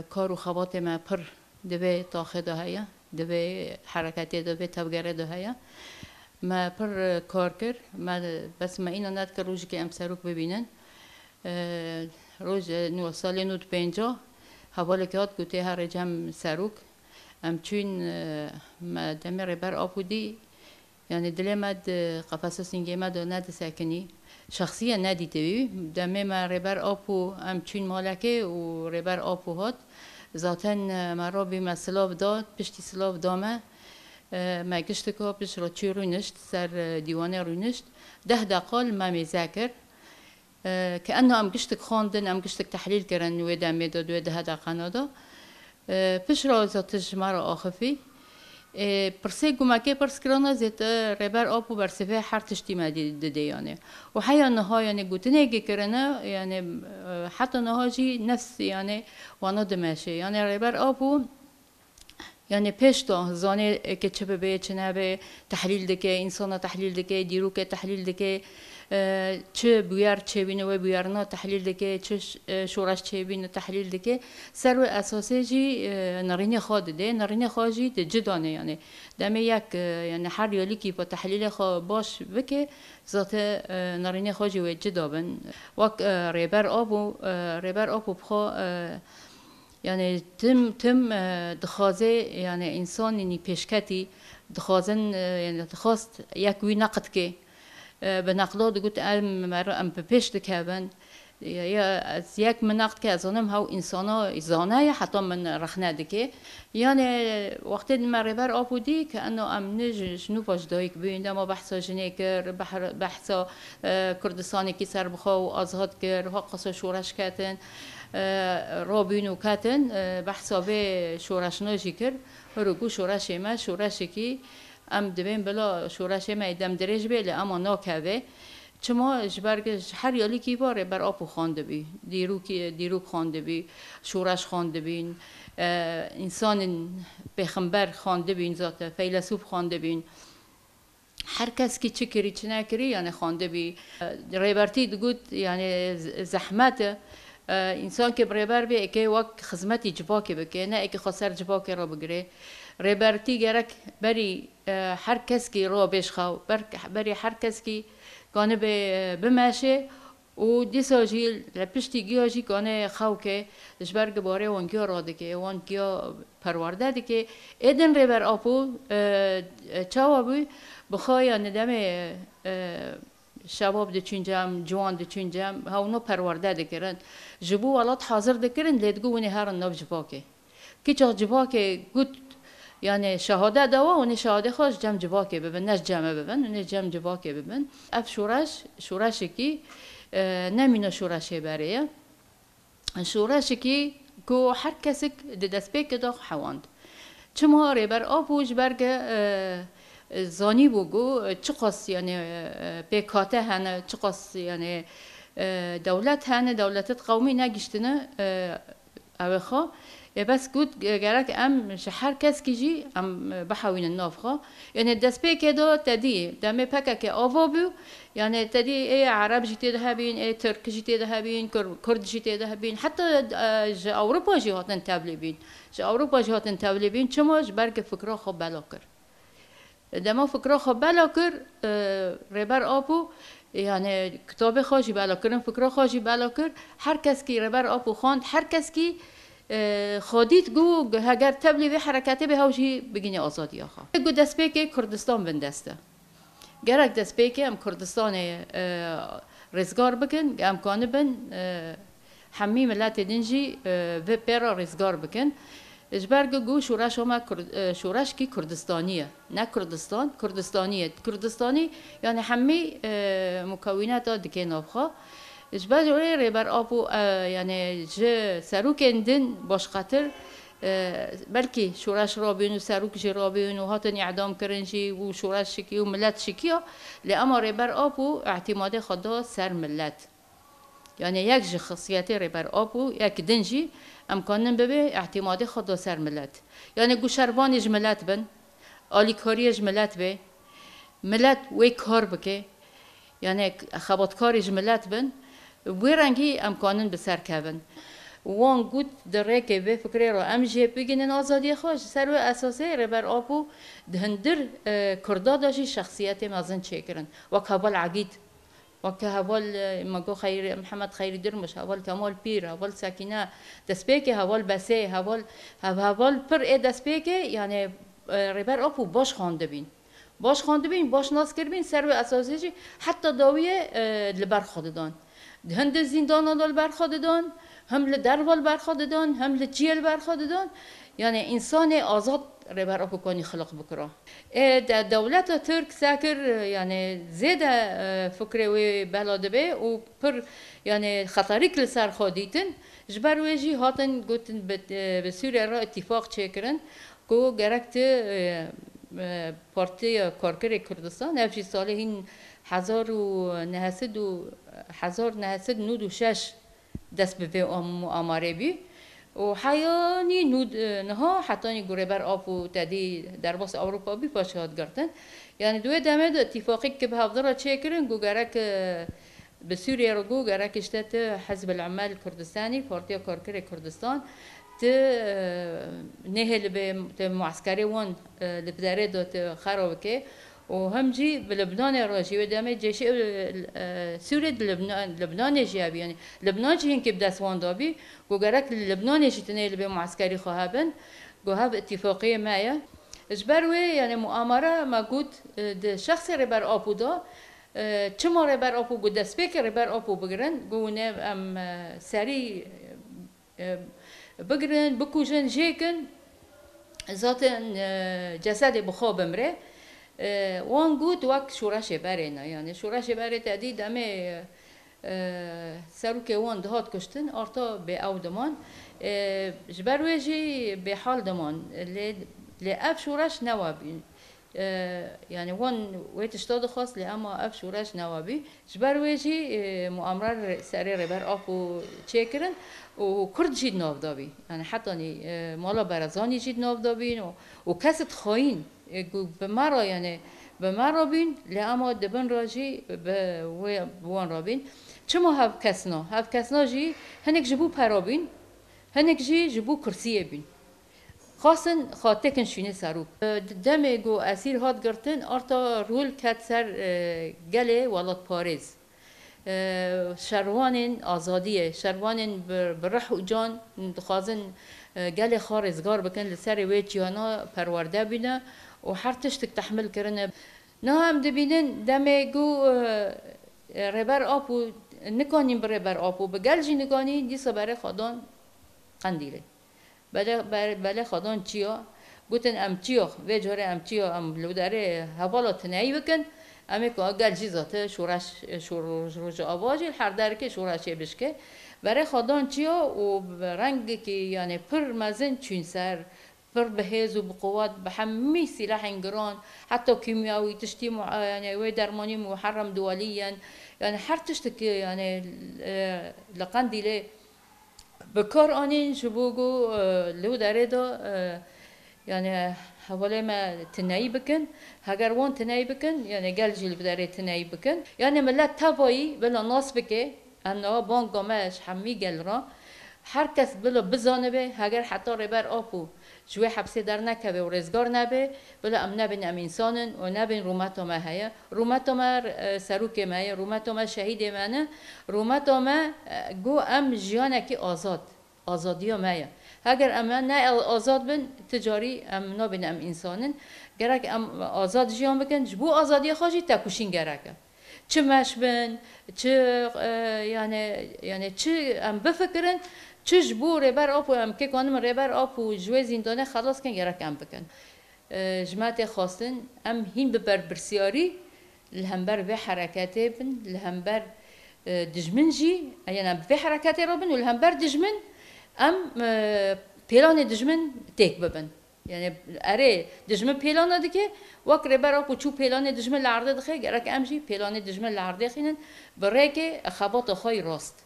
کار و خوات ما پر دوی تاخه ده هیا دوی حرکتی دوی تبگره ده هیا ما پر کار کرد ما بس ما اینو ند که روزی که ام سروک ببینن روز نو سال 95 حواله که هات گوته هر جمع سروک ام چون ما دمی ربر آپودی یعنی دل مد قفص سینگی مد ند سکنی شخصیه ندیده بی دمی ما ربر آپو ام چون مالکه و ربر آپو هات ذاتن مرا بی مسلاف داد پشتی سلاف دامه ما گشت که پیش را چی روی نشت سر دیوانه روی نشت 10 دقیقه ما میذاکر كأنه أم قشتك خاندن أم قشتك تحليل كرن ويدا ميدود ويدا هذا قنادا بش رازا تجمع آخفي برسي قما كي برسكرانا زيت ربار أبو برسفه حرتشتي ما دي يعني وحيا النهاية يعني قلت نيجي كرنا يعني حتى نهاجي نفس يعني وانا دماشي يعني ربار أبو يعني بيشتو زاني كتشبه بيه چنابه تحليل دكي إنسان تحليل دكي ديروك تحليل دكي چه بیار چه بینه و بیار نه تحلیل دکه چه شورش چه بینه تحلیل دکه سر و اساسه جی نرینه خود ده نرینه خواجی ده جدانه یعنی دم یک یعنی هر یالی کی با تحلیل خو باش بکه ذات نرینه خواجی و جدابن وقت ریبر آبو بخو یعنی تم دخازه یعنی انسان یعنی پیشکتی دخازن یعنی دخواست یک وی نقد که بنقداد قلت ام بپیش دکبن یا از یک منقد که از آنم هاو انسانا زانه حتی من رخنه دکه یعنی وقتی مربر آبودی که انو ام نج شنو باش دایک بینده ما بحثا جنه کر بحثا کردستانی کی سر بخوا و آزاد کر ها قصا شورش کتن رابینو کتن بحثا به شورش ناجی کر رگو شورش ما شورش کی ام دبین بلا شورش ما دم درج بیل اما ناکوه چما جبرگ هر یالی کی باره بر آپو خانده بی دیروک خانده بی شورش خانده بین انسان پیغمبر خانده بین ذات فیلسوف خانده بین هر کس کی چه کری چه نکری یعنی خانده بی ریبرتی دگود یعنی زحمت انسان که ریبر بی که وقت خدمتی جواکی بکه نه که خسر جواکی را بگیره ریبرتی گرک بری هر کس کی را بشخو بری هر کس کی کانه بمشه و دیساجی لپشتی گیاجی کانه خو که دشبرگ باره وانکیا را دکه وانکیا پرورده دکه ایدن ریبر آپو چاوا بی بخواه ندم شباب دچینجام جوان دچینجام هاونو پرورده دکرند جبو ولات حاضر دکرند لیدگو ونی هرن نو جواکه کی چه جواکه گوت یعنی شهاده دوا و شهاده خوش جمع جواکه ببن نش جمع ببن و جمع جواکه ببن اف شورش کی نمینو شورشه بریه شورش کی کو هر کسی دست پیک داخ حواند چما ریبر آبوش برگ زانی بگو چه قص یعنی پیکاته هنه چه قص یعنی دولت هنه دولتت قومی نگشتنه اوخا بس گود گرک ام هر کس کیجی ام بحوین النافخا یعنی دست پیک دو تدی دم پکه که آوا بیو یعنی تدی ای عرب جیته ده بین ای ترک جیته ده بین کرد جیته ده بین حتی اروپا جهاتن تبلی بین اروپا جهاتن تبلی بین چماش برگ فکر خوب بلا کر دما فکر خوب بلا کر ریبر آبو یعنی کتاب خواجی بلا کرن فکر خواجی بلا کر هر کس کی ریبر آبو خواند هر کس کی خودیت گو اگر تبلی به حرکتی به هوشی بگینی آزادی آخا گو دست پیک کردستان بندسته گرک دست پیک ام کردستان رزگار بکن امکانه بن همی ملت دنجی و پیرا رزگار بکن اجبرگ گو شورش هم شورش کی کردستانیه نه کردستان کردستانی یعنی همی مکونات دکه نافخا اجبار جوری ریبر آبو یعنی ج سروک اندن باش خاطر بلکه شورش رابین و سروک جی رابین و هاتن اعدام کرنجی و شورش شکی و ملت شکیه لأما ریبر آبو اعتماد خدا سر ملت یعنی یک شخصیت ریبر آبو یک دنجی امکانن ببه اعتماد خدا سر ملت یعنی گوشروانش ملت بن آلیکاریش ملت به ملت وی کار بکه یعنی خباتکارش ملت بن وی رنگی امکانن به سر کبن وان گوت دره که به فکر را ام جه بگنن آزادی خوش سر و اساسه ربر آبو دهندر کردا داشی شخصیت مازن چکرن و کابل عقید و که حوال مگو خیر محمد خیری درمش حوال کمال پیر حوال سکینه دسپیک حوال بسه حوال پر دسپیک یعنی ربر آبو باش خوانده بین باش خوانده بین باش ناس کر بین سر و اساسه حتی داویه لبر خوددان هند زندان دال برخواددان هم لدروال برخواددان هم لجیل برخواددان یعنی انسان آزاد ربر آب کنی خلق بکره دولت ترک ساکر یعنی زیاده فکر و بلاده به و پر یعنی خطری کل سر خودیتن جبر ویجی هاتن گوتن به سوریه را اتفاق چکرن کو گرکت پارتی کارگر کردستان افشی ساله این 1996 دست به آماره بی و حیانی نود نها حتی گوره بر آب و تدی در باس اروپا بی پاشهاد گرتن یعنی دوی دمه دو اتفاقی که به هفته را چه کرن گو گرک به سوریه رو گو گرک اشتت حزب العمال کردستانی پارتی کارگر کردستان ت نهل به معسكري وان لبداره دوت خراب که و همجی بلبنان راجی و دم جيش سوريا لبنان جيابي يعني لبنان جين كي بدأ سوان دابي وجرك لبنان جتني اللي بمعسكري خهابن وهاب اتفاقية معايا إجبروي يعني مؤامرة ما قلت شخص ربر أبو دا چما ربر أبو قد سبيك ربر أبو بقرن قونا أم سري بقرن بكوجن جيكن ذاتن جسد بخاب امره وان قد وقت شورش برينا يعني شورش بري تديد أمي سروك وان دهات كشتن أرتا بأو دمان جبروي جي بحال دمان لأب شورش نوابي يعني وان ويتشتاد خاص لأما أب شورش نوابي جبروي جي مؤامرة سري ربر أبو تشكرن وكرد جيد ناف دابي يعني حتى مالا برزاني جيد ناف دابين وكسد خاين بمرا يعني بمرا بين لأما دبن راجي بوان رابين چما هف كسنا جي هنك جبو پرابين هنك جي جبو كرسيه بين خاصن خاطكن شونه سروب دم گو اسیر هات گرتن ارتا رول کت سر گله ولات پاریز شروان آزادیه شروان برح و جان خازن گله خارزگار بکن لسر ویچیانا پرورده بینه و هر تشتک تحمل کرنه نه هم دبینن دم گو ربر آپو نکانیم بر ربر آپو بگلجی نکانی دیسا برای خادان قندیله بله خدان چیا گوتن ام چیا و جاره ام چیا ام لوداره حوالات نهی بکن امی که اگر جیزاته شورش آوازی هر درک شورشی بشکه برای خدان چیا و رنگ که یعنی پر مزن چون سر پر بهز و بقوت به همه سلاح انگران حتی کیمیایی تشتی یعنی و درمانی محرم دولیاً یعنی هر تشتی یعنی لقندیله بکار آنین شبوگو لو داره دا یعنی حواله ما تنایی بکن اگر وان تنایی بکن یعنی گل جیل بداره تنایی بکن یعنی ملت تبایی بلا ناس بکه انا بانگا ماش همی گل را هر کس بلا بزانه به اگر حتی ربر آپو جوی حبسی در نکبه و رزگار نبه بلا ام نبین ام انسانن و نبین رومتا ما هیا رومتا ما سروک ما هیا رومتا ما شهید منه رومتا ما گو ام جیانه که آزادی ما هیا اگر ام نه آزاد بن تجاری ام نبین ام انسانن گرک ام آزاد جیان بکن جبو آزادی خوشی تکوشین گرکه چه مش بن چه یعنی چه ام بفکرن چش بو ربر آب و ام که کنم ربر آب و جوی زندانه خلاص کن گرک ام بکن جماعت خواستن ام هین ببر برسیاری لهمبر به حرکتی بن لهمبر دجمن جی یعنی به حرکتی را بن و لهمبر دجمن ام پیلان دجمن تک ببن یعنی اره دجمن پیلان دیگه وقت ربر آب و چو پیلان دجمن لعرده دخه گرک ام جی پیلان دجمن لعرده خینن برای که خبات خواهی راست